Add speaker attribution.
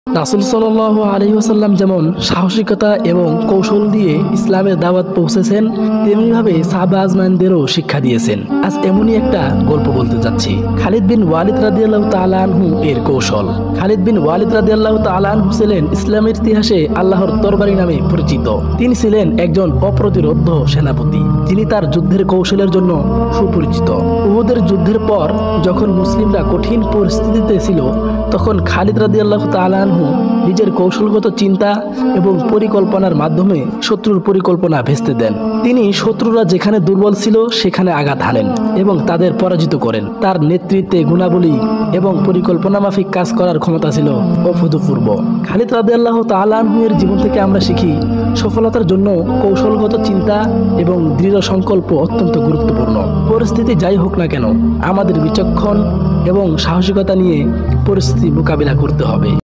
Speaker 1: রাসূল সাল্লাল্লাহু আলাইহি ওয়াসাল্লাম যেমন সাহসিকতা এবং কৌশল দিয়ে ইসলামের দাওয়াত পৌঁছেছেন, তেমনিভাবে সাহাবা আজমাইনদেরও শিক্ষা দিয়েছেন। আজ এমনই একটা গল্প বলতে যাচ্ছি, খালিদ বিন ওয়ালিদ রাদিয়াল্লাহু তাআলা আনহু এর কৌশল। খালিদ বিন ওয়ালিদ রাদিয়াল্লাহু তাআলা আনহু ছিলেন ইসলামের ইতিহাসে আল্লাহর তরবারি নামে পরিচিত। তিনি ছিলেন একজন অপ্রতিরোধ্য সেনাপতি, যিনি তার যুদ্ধের কৌশলের জন্য সুপরিচিত। উহুদের যুদ্ধের পর যখন মুসলিমরা কঠিন পরিস্থিতিতে ছিল, তখন খালিদ রাদিয়াল্লাহু তাআলা আনহু নিজের কৌশলগত চিন্তা এবং পরিকল্পনার মাধ্যমে শত্রুর পরিকল্পনা ভেস্তে দেন। তিনি শত্রুরা যেখানে দুর্বল ছিল সেখানে আঘাত হানেন এবং তাদের পরাজিত করেন। তার নেতৃত্বে গুণাবলী এবং পরিকল্পনা মাফিক কাজ করার ক্ষমতা ছিল অভূতপূর্ব। খালিদ রাদিয়াল্লাহু তাআলা আনহু এর জীবন থেকে আমরা শিখি, সফলতার জন্য কৌশলগত চিন্তা এবং দৃঢ় সংকল্প অত্যন্ত গুরুত্বপূর্ণ। পরিস্থিতি যাই হোক না কেন, আমাদের বিচক্ষণ এবং সাহসিকতা নিয়ে পরিস্থিতি মোকাবিলা করতে হবে।